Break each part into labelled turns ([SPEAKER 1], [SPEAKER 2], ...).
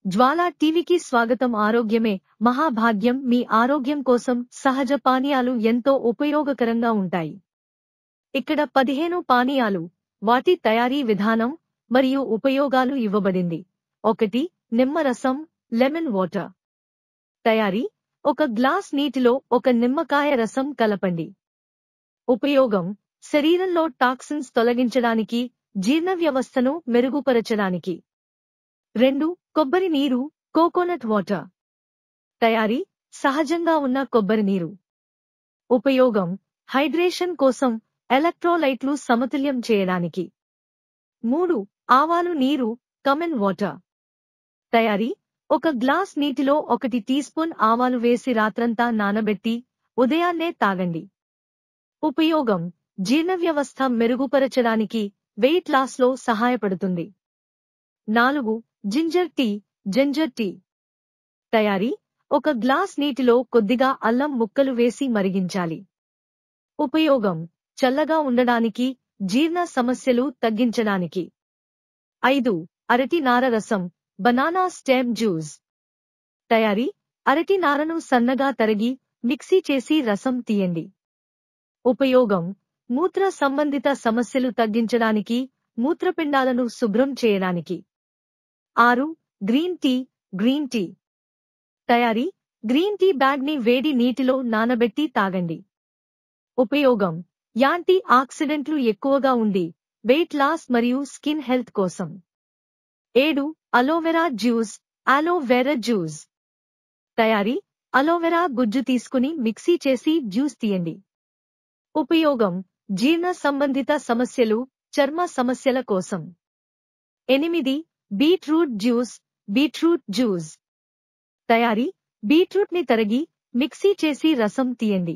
[SPEAKER 1] జ్వాలా టీవీకి స్వాగతం. ఆరోగ్యమే మహాభాగ్యం. మీ ఆరోగ్యం కోసం సహజ పానీయాలు ఎంతో ఉపయోగకరంగా ఉంటాయి. ఇక్కడ 15 పానీయాలు, వాటి తయారీ విధానం మరియు ఉపయోగాలు ఇవ్వబడింది. 1. నిమ్మరసం లెమన్ వాటర్. తయారీ: 1 గ్లాస్ నీటిలో 1 నిమ్మకాయ రసం కలపండి. ఉపయోగం: శరీరంలో టాక్సిన్స్ తొలగించడానికి, జీర్ణ వ్యవస్థను మెరుగుపరచడానికి. 2. కొబ్బరి నీరు కోకోనట్ వాటర్. తయారీ: సహజంగా ఉన్న కొబ్బరి నీరు. ఉపయోగం: హైడ్రేషన్ కోసం, ఎలక్ట్రోలైట్లు సమతుల్యం చేయడానికి. 3. ఆవాలు నీరు కమెన్ వాటర్. తయారీ: 1 గ్లాస్ నీటిలో 1 టీ స్పూన్ ఆవాలు వేసి రాత్రంతా నానబెట్టి ఉదయాన్నే తాగండి. ఉపయోగం: జీర్ణ వ్యవస్థ మెరుగుపరచడానికి, వెయిట్ లాస్లో సహాయపడుతుంది. 4. Ginger tea. తయారీ: 1 గ్లాస్ నీటిలో కొద్దిగా అల్లం ముక్కలు వేసి మరిగించాలి. ఉపయోగం: చల్లగా ఉండడానికి, జీర్ణ సమస్యలు తగ్గించడానికి. 5. అరటి నార రసం బనానా స్టెమ్ జ్యూస్. తయారీ: అరటి నారను సన్నగా తరిగి మిక్సీ చేసి రసం తీయండి. ఉపయోగం: మూత్ర సంబంధిత సమస్యలు తగ్గించడానికి, మూత్రపిండాలను శుభ్రం చేయడానికి. 6. Green tea. తయారీ: గ్రీన్ టీ బ్యాగ్ని వేడి నీటిలో నానబెట్టి తాగండి. ఉపయోగం: యాంటీ ఆక్సిడెంట్లు ఎక్కువగా ఉండి, వెయిట్ లాస్ మరియు స్కిన్ హెల్త్ కోసం. 7. Aloe vera juice. తయారీ: అలోవెరా గుజ్జు తీసుకుని మిక్సీ చేసి జ్యూస్ తీయండి. ఉపయోగం: జీర్ణ సంబంధిత సమస్యలు, చర్మ సమస్యల కోసం. 8. Beetroot juice. తయారీ: బీట్రూట్ని తరిగి మిక్సీ చేసి రసం తీయండి.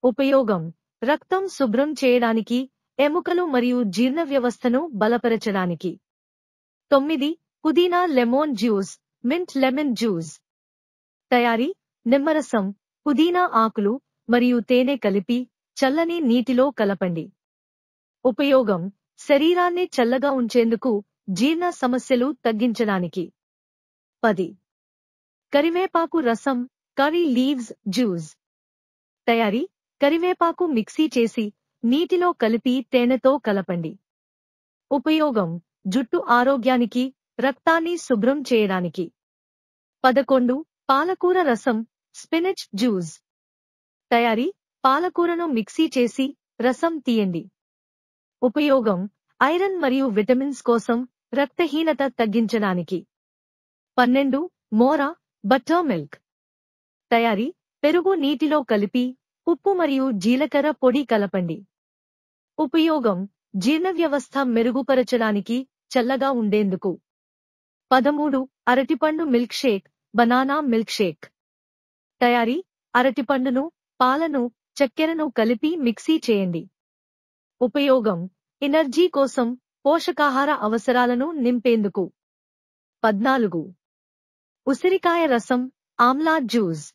[SPEAKER 1] ఉపయోగం: రక్తం శుభ్రం చేయడానికి, ఎముకలు మరియు జీర్ణ వ్యవస్థను బలపరచడానికి. 9. పుదీనా మింట్ లెమన్ జ్యూస్. తయారీ: నిమ్మరసం, పుదీనా ఆకులు మరియు తేనె కలిపి చల్లని నీటిలో కలపండి. ఉపయోగం: శరీరాన్ని చల్లగా ఉంచేందుకు, జీర్ణ సమస్యలు తగ్గించడానికి. 10. కరివేపాకు రసం కర్రీ లీవ్స్ జ్యూస్. తయారీ: కరివేపాకు మిక్సీ చేసి నీటిలో కలిపి తేనెతో కలపండి. ఉపయోగం: జుట్టు ఆరోగ్యానికి, రక్తాన్ని శుభ్రం చేయడానికి. 11. పాలకూర రసం స్పినచ్ జ్యూస్. తయారీ: పాలకూరను మిక్సీ చేసి రసం తీయండి. ఉపయోగం: ఐరన్ మరియు విటమిన్స్ కోసం, రక్తహీనత తగ్గించడానికి. 12. మోరా బటర్ మిల్క్. తయారీ: పెరుగు నీటిలో కలిపి ఉప్పు మరియు జీలకర్ర పొడి కలపండి. ఉపయోగం: జీర్ణ వ్యవస్థ మెరుగుపరచడానికి, చల్లగా ఉండేందుకు. 13. అరటిపండు milk shake banana milk shake. తయారీ: అరటిపండును, పాలను, చక్కెరను కలిపి మిక్సీ చేయండి. ఉపయోగం: ఎనర్జీ కోసం, పోషకాహార అవసరాలను నింపేందుకు. 14. ఉసిరికాయ రసం ఆమ్లా జ్యూస్.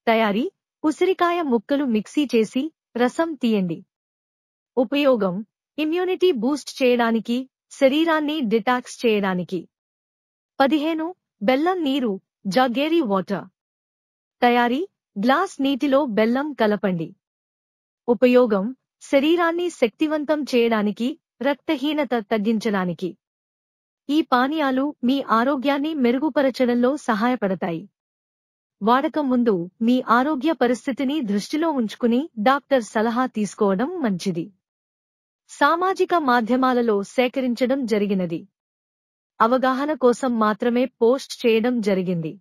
[SPEAKER 1] తయారీ: ఉసిరికాయ ముక్కలు మిక్సీ చేసి రసం తీయండి. ఉపయోగం: ఇమ్యూనిటీ బూస్ట్ చేయడానికి, శరీరాన్ని డిటాక్స్ చేయడానికి. 15. బెల్లం నీరు జాగేరీ వాటర్. తయారీ: గ్లాస్ నీటిలో బెల్లం కలపండి. ఉపయోగం: శరీరాన్ని శక్తివంతం చేయడానికి, రక్తహీనత తగ్గించడానికి. ఈ పానీయాలు మీ ఆరోగ్యాన్ని మెరుగుపరచడంలో సహాయపడతాయి. వాడకం ముందు మీ ఆరోగ్య పరిస్థితిని దృష్టిలో ఉంచుకుని డాక్టర్ సలహా తీసుకోవడం మంచిది. సామాజిక మాధ్యమాలలో సేకరించడం జరిగినది. అవగాహన కోసం మాత్రమే పోస్ట్ చేయడం జరిగింది.